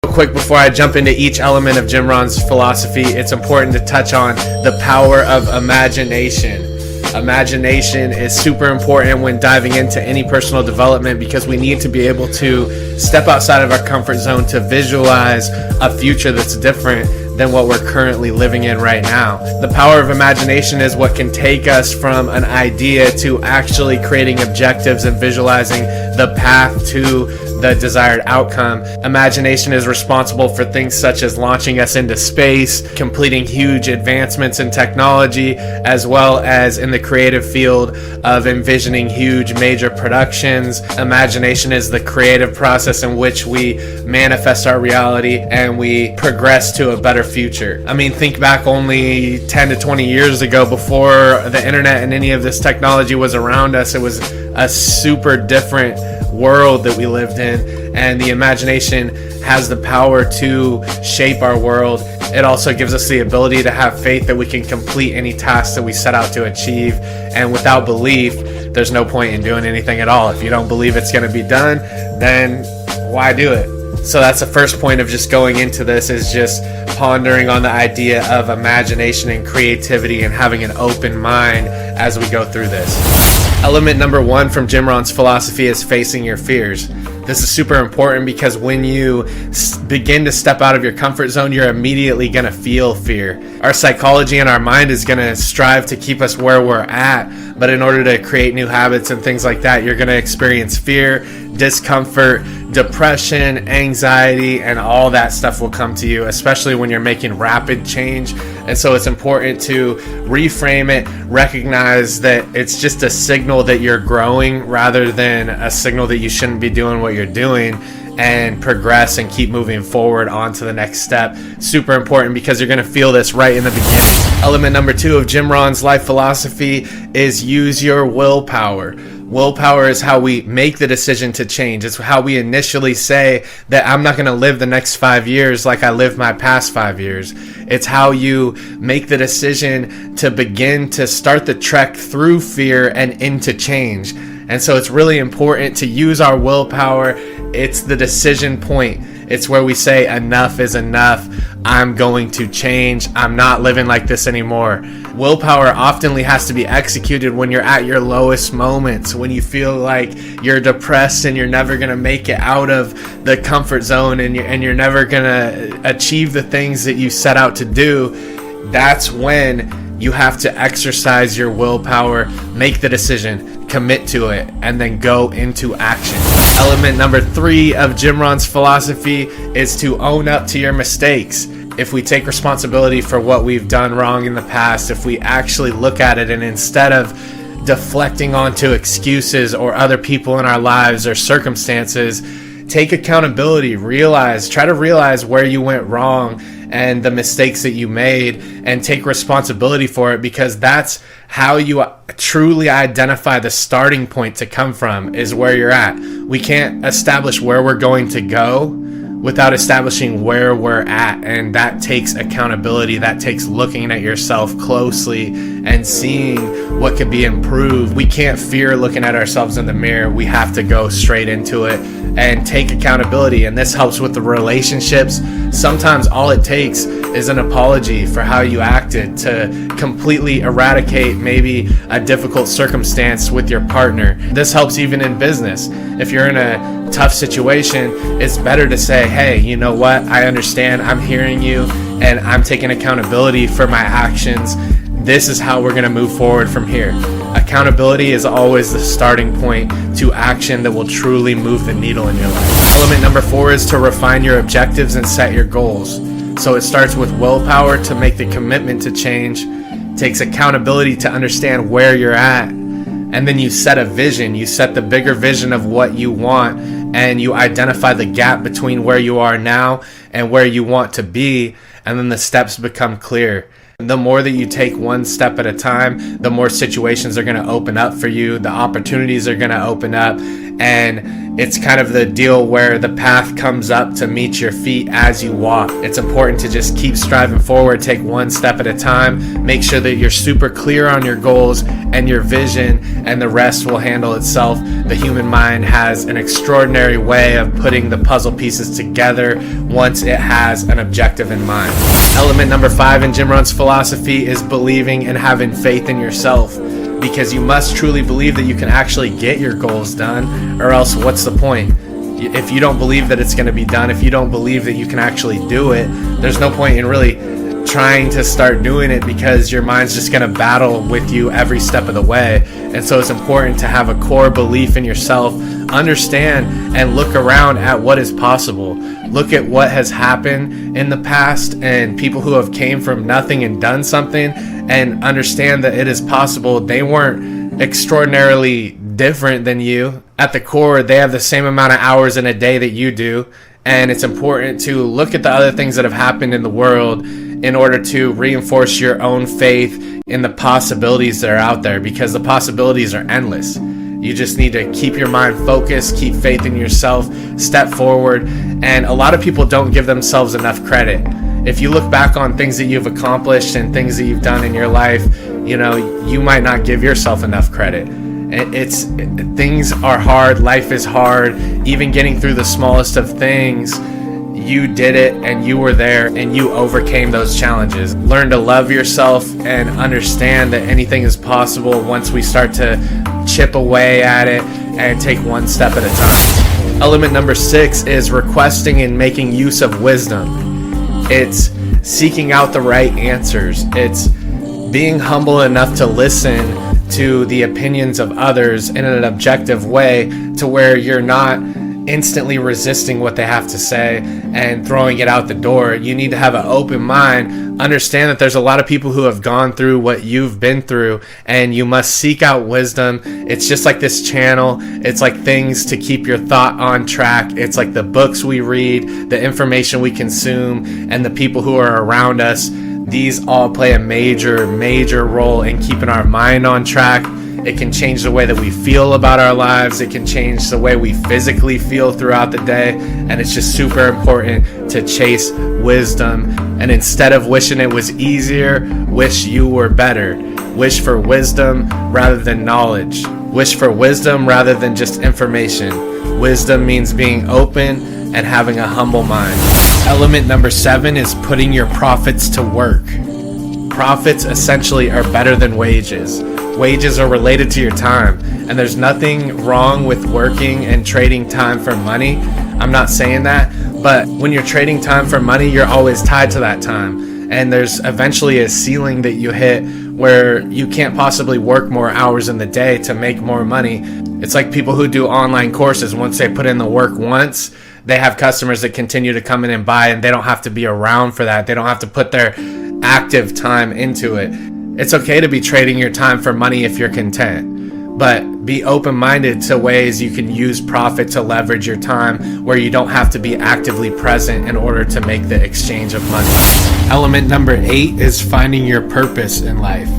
Quick, before I jump into each element of Jim Rohn's philosophy, it's important to touch on the power of imagination. Imagination is super important when diving into any personal development, because we need to be able to step outside of our comfort zone to visualize a future that's different than what we're currently living in right now. The power of imagination is what can take us from an idea to actually creating objectives and visualizing the path to the desired outcome. Imagination is responsible for things such as launching us into space, completing huge advancements in technology, as well as in the creative field of envisioning huge major productions. Imagination is the creative process in which we manifest our reality and we progress to a better future. I mean, think back only 10 to 20 years ago, before the internet and any of this technology was around us. It was a super different world that we lived in, and the imagination has the power to shape our world. It also gives us the ability to have faith that we can complete any task that we set out to achieve, and without belief there's no point in doing anything at all. If you don't believe it's going to be done, then why do it? So that's the first point of just going into this, is just pondering on the idea of imagination and creativity and having an open mind as we go through this. Element number 1 from Jim Rohn's philosophy is facing your fears. This is super important because when you begin to step out of your comfort zone, you're immediately going to feel fear. Our psychology and our mind is going to strive to keep us where we're at, but in order to create new habits and things like that, you're going to experience fear, discomfort, depression, anxiety, and all that stuff will come to you, especially when you're making rapid change. And so it's important to reframe it, recognize that it's just a signal that you're growing rather than a signal that you shouldn't be doing what you're doing, and progress and keep moving forward on to the next step. Super important, because you're going to feel this right in the beginning. Element number 2 of Jim Rohn's life philosophy is use your willpower. Willpower is how we make the decision to change. It's how we initially say that I'm not going to live the next 5 years like I lived my past 5 years. It's how you make the decision to begin to start the trek through fear and into change. And so it's really important to use our willpower. It's the decision point. It's where we say enough is enough. I'm going to change. I'm not living like this anymore. Willpower often has to be executed when you're at your lowest moments, when you feel like you're depressed and you're never going to make it out of the comfort zone, and you're never going to achieve the things that you set out to do. That's when you have to exercise your willpower, make the decision, commit to it, and then go into action. Element number 3 of Jim Rohn's philosophy is to own up to your mistakes. If we take responsibility for what we've done wrong in the past, if we actually look at it, and instead of deflecting onto excuses or other people in our lives or circumstances, take accountability, try to realize where you went wrong and the mistakes that you made, and take responsibility for it, because that's how you truly identify the starting point to come from, is where you're at. We can't establish where we're going to go without establishing where we're at, and that takes accountability. That takes looking at yourself closely and seeing what could be improved. We can't fear looking at ourselves in the mirror. We have to go straight into it and take accountability, and this helps with the relationships. Sometimes all it takes is an apology for how you acted to completely eradicate maybe a difficult circumstance with your partner. This helps even in business. If you're in a tough situation, it's better to say, hey, you know what, I understand, I'm hearing you, and I'm taking accountability for my actions. This is how we're going to move forward from here. Accountability is always the starting point to action that will truly move the needle in your life. Element number 4 is to refine your objectives and set your goals. So it starts with willpower to make the commitment to change, takes accountability to understand where you're at, and then you set a vision. You set the bigger vision of what you want, and you identify the gap between where you are now and where you want to be, and then the steps become clear. The more that you take one step at a time, the more situations are going to open up for you, the opportunities are going to open up, and It's kind of the deal where the path comes up to meet your feet as you walk. It's important to just keep striving forward, take one step at a time, make sure that you're super clear on your goals and your vision, and the rest will handle itself. The human mind has an extraordinary way of putting the puzzle pieces together once it has an objective in mind. Element number 5 in Jim Rohn's philosophy is believing and having faith in yourself. Because you must truly believe that you can actually get your goals done, or else what's the point? If you don't believe that it's going to be done, if you don't believe that you can actually do it, there's no point in really trying to start doing it, because your mind's just going to battle with you every step of the way. And so it's important to have a core belief in yourself, understand and look around at what is possible. Look at what has happened in the past and people who have came from nothing and done something, and understand that it is possible. They weren't extraordinarily different than you. At the core, they have the same amount of hours in a day that you do. And it's important to look at the other things that have happened in the world in order to reinforce your own faith in the possibilities that are out there, because the possibilities are endless. You just need to keep your mind focused, keep faith in yourself, step forward. And a lot of people don't give themselves enough credit. If you look back on things that you've accomplished and things that you've done in your life, you might not give yourself enough credit. Things are hard, life is hard. Even getting through the smallest of things, you did it and you were there and you overcame those challenges. Learn to love yourself and understand that anything is possible once we start to chip away at it and take one step at a time. Element number 6 is requesting and making use of wisdom. It's seeking out the right answers. It's being humble enough to listen to the opinions of others in an objective way, to where you're not instantly resisting what they have to say and throwing it out the door. You need to have an open mind, understand that there's a lot of people who have gone through what you've been through, and you must seek out wisdom. It's just like this channel. It's like things to keep your thought on track. It's like the books we read, the information we consume, and the people who are around us. These all play a major role in keeping our mind on track. It can change the way that we feel about our lives. It can change the way we physically feel throughout the day. And it's just super important to chase wisdom. And instead of wishing it was easier, wish you were better. Wish for wisdom rather than knowledge. Wish for wisdom rather than just information. Wisdom means being open and having a humble mind. Element number 7 is putting your profits to work. Profits essentially are better than wages. Wages are related to your time, and there's nothing wrong with working and trading time for money. I'm not saying that, but when you're trading time for money, you're always tied to that time, and there's eventually a ceiling that you hit where you can't possibly work more hours in the day to make more money. It's like people who do online courses. Once they put in the work once, they have customers that continue to come in and buy, and they don't have to be around for that. They don't have to put their active time into it. It's okay to be trading your time for money if you're content, but be open-minded to ways you can use profit to leverage your time where you don't have to be actively present in order to make the exchange of money. Element number 8 is finding your purpose in life.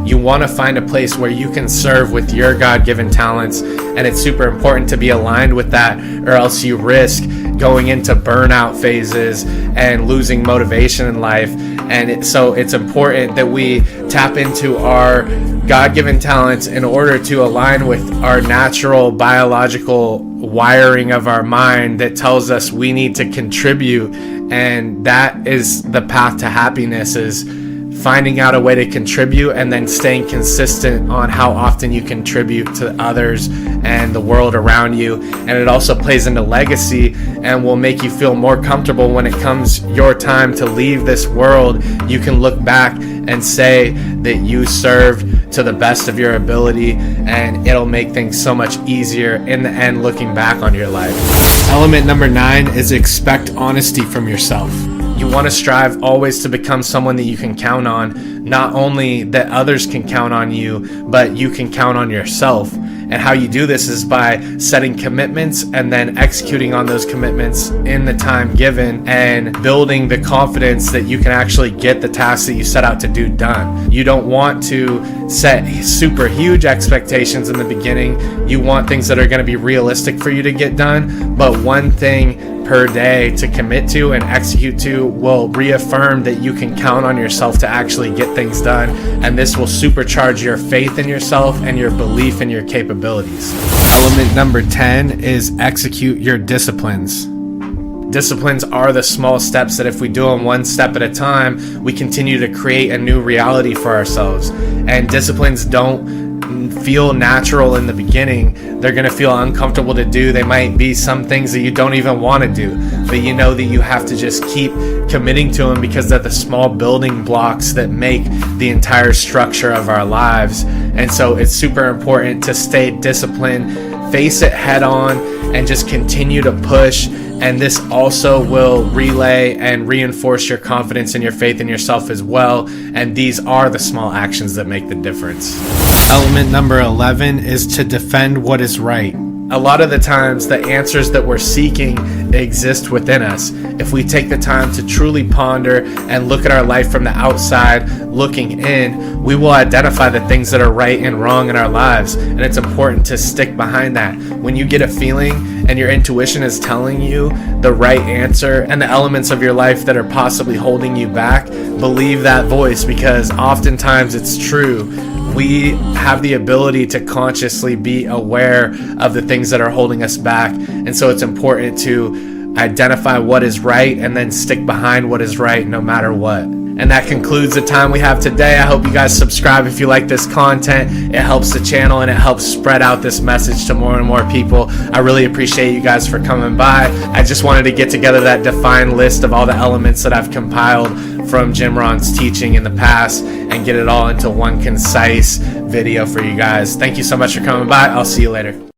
You want to find a place where you can serve with your God-given talents, and it's super important to be aligned with that, or else you risk going into burnout phases and losing motivation in life. And so it's important that we tap into our God-given talents in order to align with our natural biological wiring of our mind that tells us we need to contribute. And that is the path to happiness, is finding out a way to contribute and then staying consistent on how often you contribute to others and the world around you. And it also plays into legacy and will make you feel more comfortable when it comes your time to leave this world. You can look back and say that you served to the best of your ability, and it'll make things so much easier in the end looking back on your life. Element number 9 is expect honesty from yourself. You want to strive always to become someone that you can count on, not only that others can count on you, but you can count on yourself. And how you do this is by setting commitments and then executing on those commitments in the time given and building the confidence that you can actually get the tasks that you set out to do done. You don't want to set super huge expectations in the beginning. You want things that are going to be realistic for you to get done, but one thing per day to commit to and execute to will reaffirm that you can count on yourself to actually get things done, and this will supercharge your faith in yourself and your belief in your capabilities. Element number 10 is execute your disciplines. Disciplines are the small steps that if we do them one step at a time, we continue to create a new reality for ourselves. And disciplines don't feel natural in the beginning. They're going to feel uncomfortable to do. They might be some things that you don't even want to do, but you know that you have to just keep committing to them because they're the small building blocks that make the entire structure of our lives. And so it's super important to stay disciplined, face it head on, and just continue to push. And this also will relay and reinforce your confidence and your faith in yourself as well. And these are the small actions that make the difference. Element number 11 is to defend what is right. A lot of the times, the answers that we're seeking exist within us. If we take the time to truly ponder and look at our life from the outside looking in, we will identify the things that are right and wrong in our lives. And it's important to stick behind that. When you get a feeling and your intuition is telling you the right answer and the elements of your life that are possibly holding you back, believe that voice, because oftentimes it's true. We have the ability to consciously be aware of the things that are holding us back. And so it's important to identify what is right and then stick behind what is right no matter what. And that concludes the time we have today. I hope you guys subscribe if you like this content. It helps the channel and it helps spread out this message to more and more people. I really appreciate you guys for coming by. I just wanted to get together that defined list of all the elements that I've compiled from Jim Rohn's teaching in the past and get it all into one concise video for you guys. Thank you so much for coming by. I'll see you later.